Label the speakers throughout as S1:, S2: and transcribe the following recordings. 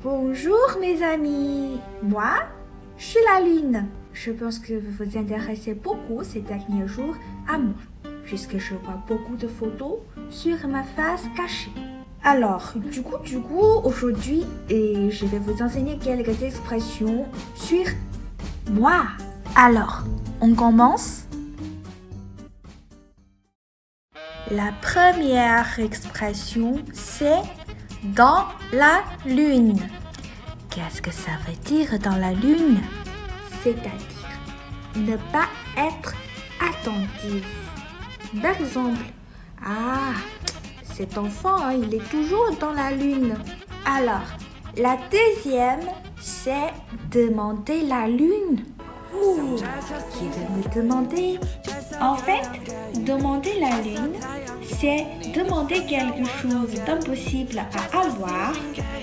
S1: Bonjour mes amis, moi, je suis la lune. Je pense que vous vous intéressez beaucoup ces derniers jours à moi, puisque je vois beaucoup de photos sur ma face cachée. Alors, du coup, aujourd'hui, je vais vous enseigner quelques expressions sur moi. Alors, on commence. La première expression, c'est dans la lune. Qu'est-ce que ça veut dire dans la lune? C'est-à-dire ne pas être attentif. Par exemple, cet enfant, il est toujours dans la lune. Alors, la deuxième, c'est demander la lune. Qui veut me demander? En fait, demander la lune, c'est demander quelque chose d'impossible à avoir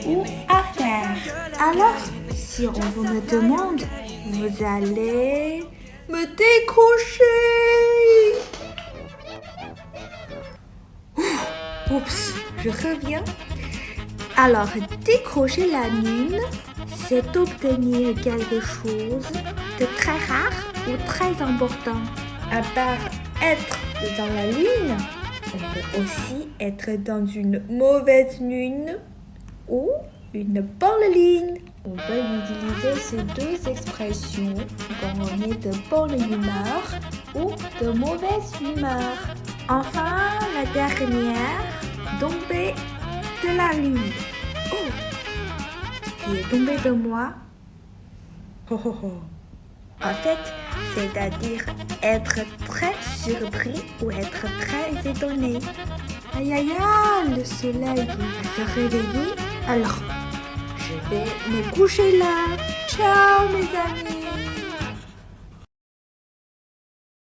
S1: ou à faire. Alors, si on vous me demande, vous allez me décrocher. Oups, je reviens. Alors, décrocher la lune, c'est obtenir quelque chose de très rare ou très important. À part être dans la lune, on peut aussi être dans une mauvaise lune ou une bonne lune. On peut utiliser ces deux expressions quand on est de bonne humeur ou de mauvaise humeur. Enfin, la dernière, tomber de la lune. Oh, qui est tombé de moi. En fait, c'est-à-dire être très surpris ou être très étonné. Aïe aïe aïe, le soleil va se réveiller. Alors, je vais me coucher là. Ciao mes amis.